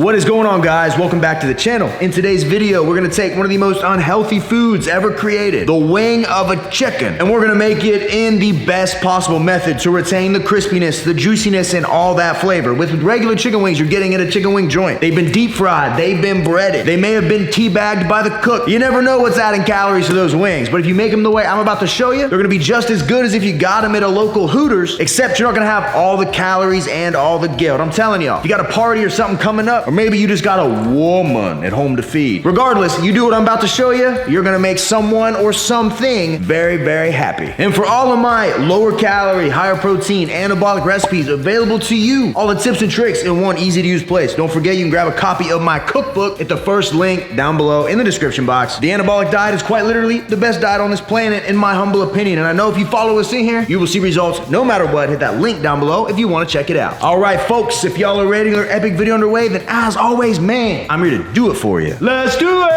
What is going on, guys? Welcome back to the channel. In today's video, we're gonna take one of the most unhealthy foods ever created, the wing of a chicken, and we're gonna make it in the best possible method to retain the crispiness, the juiciness, and all that flavor. With regular chicken wings you're getting at a chicken wing joint, they've been deep fried, they've been breaded, they may have been teabagged by the cook. You never know what's adding calories to those wings, but if you make them the way I'm about to show you, they're gonna be just as good as if you got them at a local Hooters, except you're not gonna have all the calories and all the guilt. I'm telling y'all, if you got a party or something coming up, or maybe you just got a woman at home to feed. Regardless, you do what I'm about to show you, you're gonna make someone or something very, very happy. And for all of my lower calorie, higher protein, anabolic recipes available to you, all the tips and tricks in one easy to use place. Don't forget you can grab a copy of my cookbook at the first link down below in the description box. The anabolic diet is quite literally the best diet on this planet in my humble opinion. And I know if you follow us in here, you will see results no matter what. Hit that link down below if you want to check it out. All right, folks, if y'all are ready for their epic video underway, then as always, man, I'm here to do it for you. Let's do it!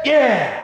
Yeah!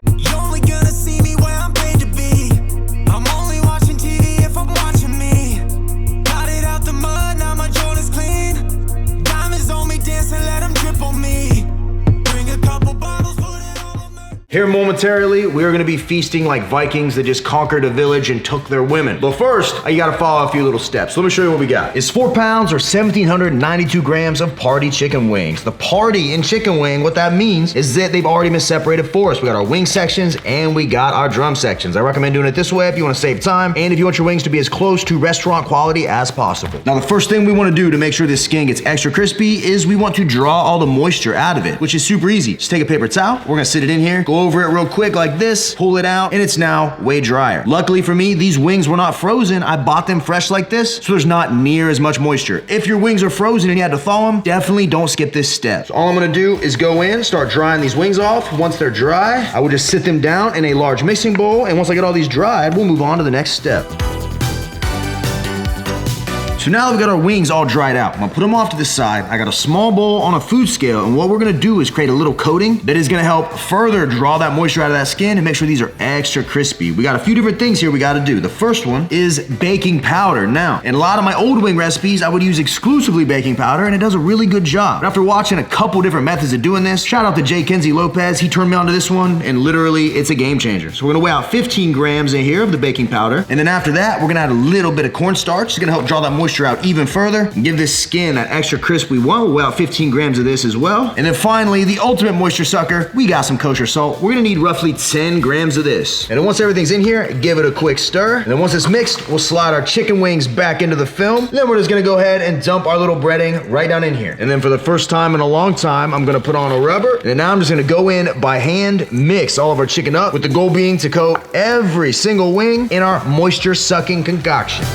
Here momentarily, we're gonna be feasting like Vikings that just conquered a village and took their women. But first, you gotta follow a few little steps. Let me show you what we got. It's 4 pounds or 1,792 grams of party chicken wings. The party in chicken wing, what that means is that they've already been separated for us. We got our wing sections and we got our drum sections. I recommend doing it this way if you wanna save time and if you want your wings to be as close to restaurant quality as possible. Now, the first thing we wanna do to make sure this skin gets extra crispy is we want to draw all the moisture out of it, which is super easy. Just take a paper towel, we're gonna sit it in here, go over it real quick like this, pull it out, and it's now way drier. Luckily for me, these wings were not frozen. I bought them fresh like this, so there's not near as much moisture. If your wings are frozen and you had to thaw them, definitely don't skip this step. So all I'm gonna do is go in, start drying these wings off. Once they're dry, I will just sit them down in a large mixing bowl, and once I get all these dried, we'll move on to the next step. So now that we've got our wings all dried out, I'm gonna put them off to the side. I got a small bowl on a food scale, and what we're gonna do is create a little coating that is gonna help further draw that moisture out of that skin and make sure these are extra crispy. We got a few different things here we gotta do. The first one is baking powder. Now, in a lot of my old wing recipes, I would use exclusively baking powder, and it does a really good job. But after watching a couple different methods of doing this, shout out to J. Kenzie Lopez, he turned me onto this one, and literally, it's a game changer. So we're gonna weigh out 15 grams in here of the baking powder, and then after that, we're gonna add a little bit of cornstarch. It's gonna help draw that moisture out even further and give this skin that extra crisp we want. We'll weigh out 15 grams of this as well. And then finally, the ultimate moisture sucker, we got some kosher salt. We're gonna need roughly 10 grams of this. And then once everything's in here, give it a quick stir. And then once it's mixed, we'll slide our chicken wings back into the film. And then we're just gonna go ahead and dump our little breading right down in here. And then for the first time in a long time, I'm gonna put on a rubber. And now I'm just gonna go in by hand, mix all of our chicken up with the goal being to coat every single wing in our moisture sucking concoction.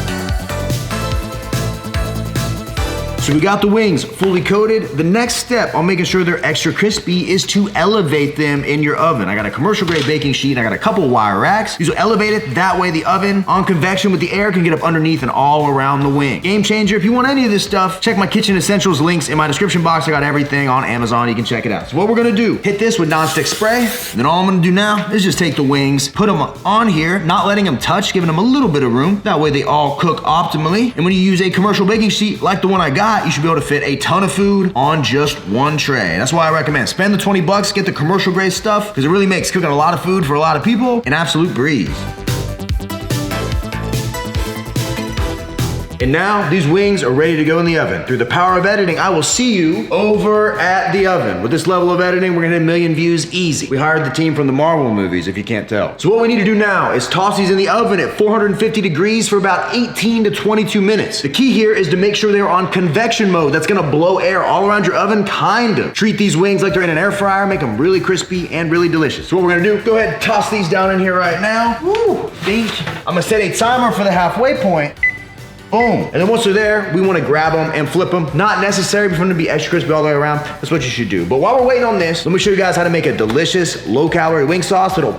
So we got the wings fully coated. The next step on making sure they're extra crispy is to elevate them in your oven. I got a commercial grade baking sheet and I got a couple wire racks. These will elevate it, that way the oven on convection with the air can get up underneath and all around the wing. Game changer. If you want any of this stuff, check my kitchen essentials links in my description box. I got everything on Amazon, you can check it out. So what we're gonna do, hit this with nonstick spray. And then all I'm gonna do now is just take the wings, put them on here, not letting them touch, giving them a little bit of room. That way they all cook optimally. And when you use a commercial baking sheet like the one I got, you should be able to fit a ton of food on just one tray. That's why I recommend spend the 20 bucks, get the commercial grade stuff, because it really makes cooking a lot of food for a lot of people an absolute breeze. And now these wings are ready to go in the oven. Through the power of editing, I will see you over at the oven. With this level of editing, we're gonna hit 1 million views easy. We hired the team from the Marvel movies, if you can't tell. So what we need to do now is toss these in the oven at 450 degrees for about 18 to 22 minutes. The key here is to make sure they're on convection mode. That's gonna blow air all around your oven, kind of. Treat these wings like they're in an air fryer, make them really crispy and really delicious. So what we're gonna do, go ahead and toss these down in here right now. Woo, I'm gonna set a timer for the halfway point. Boom. And then once they're there, we want to grab them and flip them. Not necessary for them to be extra crispy all the way around. That's what you should do. But while we're waiting on this, let me show you guys how to make a delicious low-calorie wing sauce that'll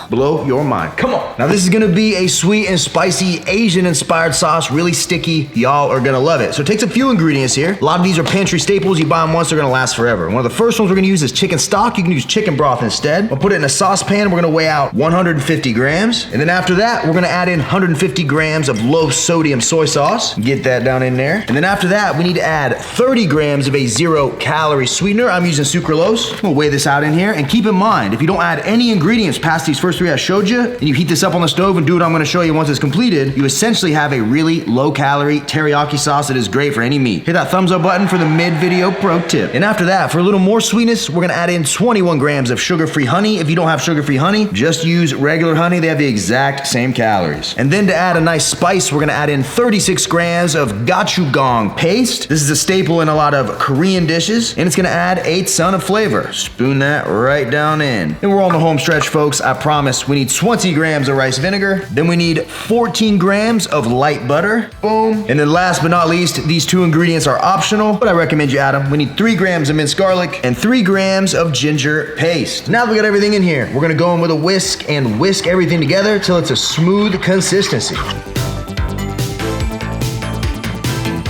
blow your mind. Come on. Now this is gonna be a sweet and spicy Asian inspired sauce, really sticky. Y'all are gonna love it. So it takes a few ingredients here. A lot of these are pantry staples. You buy them once, they're gonna last forever. One of the first ones we're gonna use is chicken stock. You can use chicken broth instead. We'll put it in a saucepan. We're gonna weigh out 150 grams. And then after that, we're gonna add in 150 grams of low sodium soy sauce. Get that down in there. And then after that, we need to add 30 grams of a 0-calorie sweetener. I'm using sucralose. We'll weigh this out in here. And keep in mind, if you don't add any ingredients past these first three I showed you, and you heat this up on the stove and do what I'm gonna show you once it's completed, you essentially have a really low-calorie teriyaki sauce that is great for any meat. Hit that thumbs up button for the mid-video pro tip. And after that, for a little more sweetness, we're gonna add in 21 grams of sugar-free honey. If you don't have sugar-free honey, just use regular honey. They have the exact same calories. And then to add a nice spice, we're gonna add in 36 grams of gochujang paste. This is a staple in a lot of Korean dishes, and it's gonna add a ton of flavor. Spoon that right down in. And we're on the home stretch, folks. I promise. We need 20 grams of rice vinegar. Then we need 14 grams of light butter. Boom. And then last but not least, these two ingredients are optional, but I recommend you add them. We need 3 grams of minced garlic and 3 grams of ginger paste. Now that we got everything in here, we're gonna go in with a whisk and whisk everything together till it's a smooth consistency.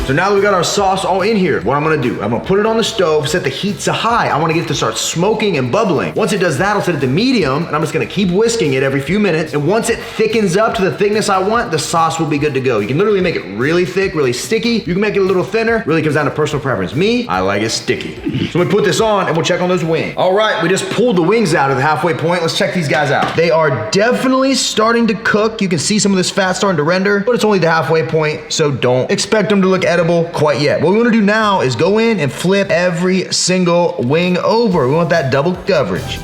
So now that we got our sauce all in here, what I'm gonna do, I'm gonna put it on the stove, set the heat to high. I wanna get it to start smoking and bubbling. Once it does that, I'll set it to medium, and I'm just gonna keep whisking it every few minutes. And once it thickens up to the thickness I want, the sauce will be good to go. You can literally make it really thick, really sticky. You can make it a little thinner. Really comes down to personal preference. Me, I like it sticky. So we put this on, and we'll check on those wings. All right, we just pulled the wings out of the halfway point. Let's check these guys out. They are definitely starting to cook. You can see some of this fat starting to render, but it's only the halfway point, so don't expect them to look edible quite yet. What we want to do now is go in and flip every single wing over. We want that double coverage.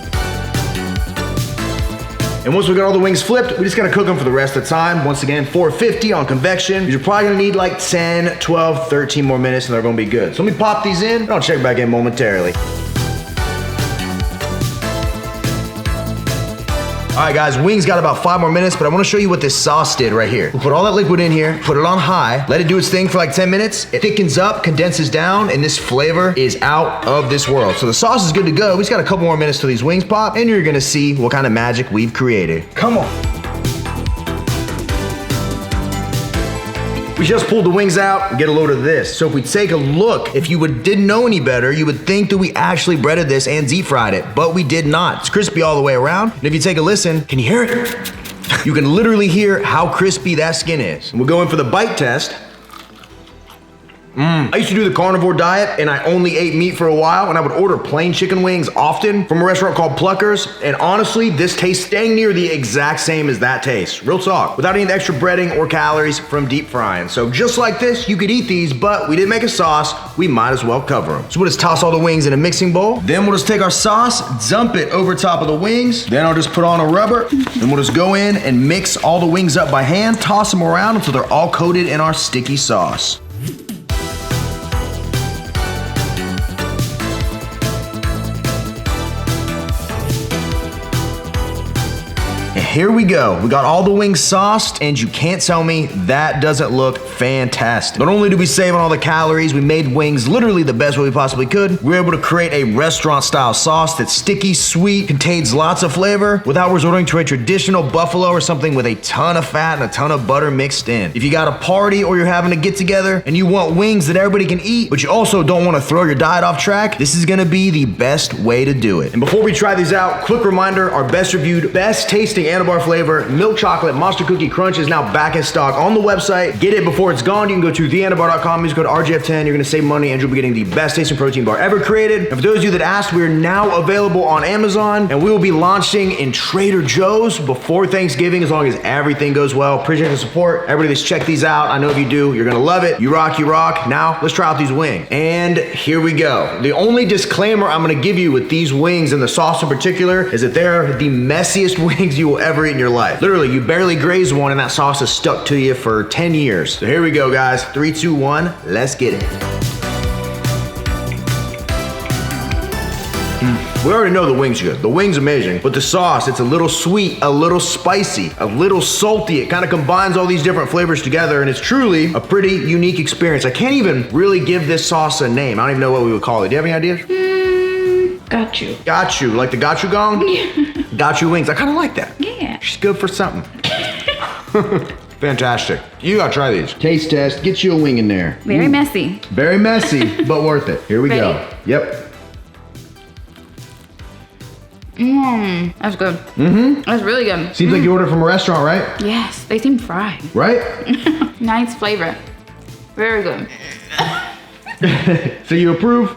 And once we got all the wings flipped, we just gotta cook them for the rest of the time. Once again, 450 on convection. You're probably gonna need like 10, 12, 13 more minutes and they're gonna be good. So let me pop these in and I'll check back in momentarily. All right, guys, wings got about 5 more minutes, but I wanna show you what this sauce did right here. We'll put all that liquid in here, put it on high, let it do its thing for like 10 minutes. It thickens up, condenses down, and this flavor is out of this world. So the sauce is good to go. We just got a couple more minutes till these wings pop, and you're gonna see what kind of magic we've created. Come on. We just pulled the wings out and get a load of this. So if we take a look, if you didn't know any better, you would think that we actually breaded this and deep fried it, but we did not. It's crispy all the way around. And if you take a listen, can you hear it? You can literally hear how crispy that skin is. And we'll go in for the bite test. I used to do the carnivore diet and I only ate meat for a while, and I would order plain chicken wings often from a restaurant called Pluckers, and honestly, this tastes dang near the exact same as that taste. Real talk. Without any extra breading or calories from deep frying. So just like this, you could eat these, but we didn't make a sauce, we might as well cover them. So we'll just toss all the wings in a mixing bowl. Then we'll just take our sauce, dump it over top of the wings. Then I'll just put on a rubber, and we'll just go in and mix all the wings up by hand, toss them around until they're all coated in our sticky sauce. Here we go. We got all the wings sauced, and you can't tell me that doesn't look fantastic. Not only did we save on all the calories, we made wings literally the best way we possibly could. We were able to create a restaurant-style sauce that's sticky, sweet, contains lots of flavor, without resorting to a traditional buffalo or something with a ton of fat and a ton of butter mixed in. If you got a party or you're having a get-together and you want wings that everybody can eat, but you also don't want to throw your diet off track, this is gonna be the best way to do it. And before we try these out, quick reminder, our best reviewed, best tasting Anabar flavor, milk chocolate monster cookie crunch is now back in stock on the website. Get it before it's gone. You can go to theanabar.com, use code RGF10. You're gonna save money and you'll be getting the best tasting protein bar ever created. And for those of you that asked, we are now available on Amazon, and we will be launching in Trader Joe's before Thanksgiving, as long as everything goes well. Appreciate the support. Everybody that's checked these out, I know if you do, you're gonna love it. You rock, you rock. Now, let's try out these wings. And here we go. The only disclaimer I'm gonna give you with these wings and the sauce in particular is that they're the messiest wings you will ever eat in your life. Literally, you barely graze one and that sauce is stuck to you for 10 years. So here we go, guys. 3, 2, 1, let's get it. We already know the wing's good. The wing's amazing, but the sauce, it's a little sweet, a little spicy, a little salty. It kind of combines all these different flavors together, and it's truly a pretty unique experience. I can't even really give this sauce a name. I don't even know what we would call it. Do you have any ideas? Got you. Got you, like the gochujang? Yeah. Got you wings. I kind of like that. Yeah. She's good for something. Fantastic. You gotta try these. Taste test, get you a wing in there. Very messy. Very messy, but worth it. Here we go. Ready? Yep. That's good. That's really good. Seems like you ordered from a restaurant, right? Yes, they seem fried. Right? Nice flavor. Very good. So you approve?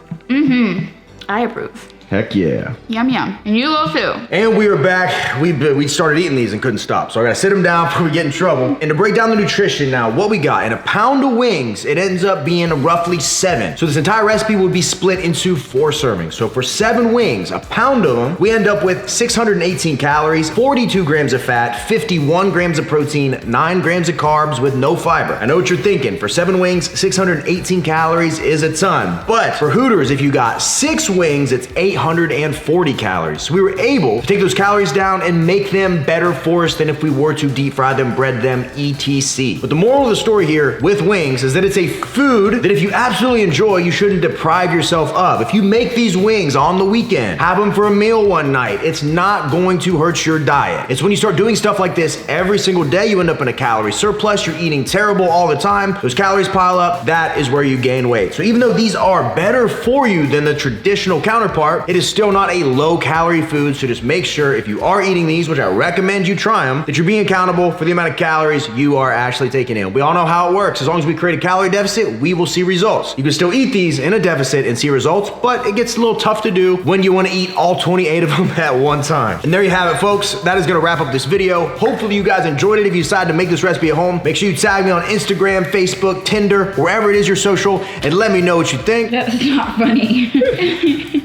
I approve. Heck yeah. Yum yum. And you will too. And we are back. We started eating these and couldn't stop. So I gotta sit them down before we get in trouble. And to break down the nutrition now, what we got in a pound of wings, it ends up being roughly 7. So this entire recipe would be split into 4 servings. So for 7 wings, a pound of them, we end up with 618 calories, 42 grams of fat, 51 grams of protein, 9 grams of carbs with no fiber. I know what you're thinking. For 7 wings, 618 calories is a ton. But for Hooters, if you got 6 wings, it's 840 calories. So we were able to take those calories down and make them better for us than if we were to deep fry them, bread them, etc. But the moral of the story here with wings is that it's a food that if you absolutely enjoy, you shouldn't deprive yourself of. If you make these wings on the weekend, have them for a meal one night, it's not going to hurt your diet. It's when you start doing stuff like this every single day, you end up in a calorie surplus, you're eating terrible all the time, those calories pile up, that is where you gain weight. So even though these are better for you than the traditional counterpart, it is still not a low calorie food, so just make sure if you are eating these, which I recommend you try them, that you're being accountable for the amount of calories you are actually taking in. We all know how it works. As long as we create a calorie deficit, we will see results. You can still eat these in a deficit and see results, but it gets a little tough to do when you want to eat all 28 of them at one time. And there you have it, folks. That is going to wrap up this video. Hopefully you guys enjoyed it. If you decide to make this recipe at home, make sure you tag me on Instagram, Facebook, Tinder, wherever it is your social, and let me know what you think. That's not funny.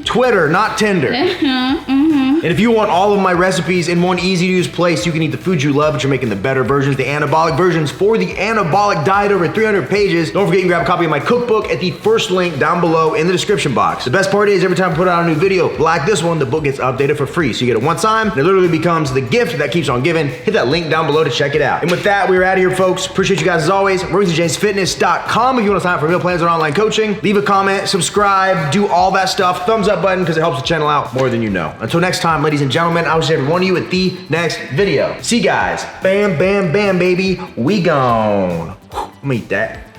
Twitter, not Tinder. And if you want all of my recipes in one easy to use place, you can eat the foods you love, but you're making the better versions, the anabolic versions for the anabolic diet, over 300 pages. Don't forget you can grab a copy of my cookbook at the first link down below in the description box. The best part is every time I put out a new video like this one, the book gets updated for free. So you get it one time, and it literally becomes the gift that keeps on giving. Hit that link down below to check it out. And with that, we're out of here, folks. Appreciate you guys as always. RemingtonJamesFitness.com if you want to sign up for meal plans or online coaching. Leave a comment, subscribe, do all that stuff. Thumbs up button because it helps the channel out more than you know. Until next time, ladies and gentlemen, I will see every one of you at the next video. See you guys. Bam, bam, bam, baby. We gone. Whew, I'm gonna eat that.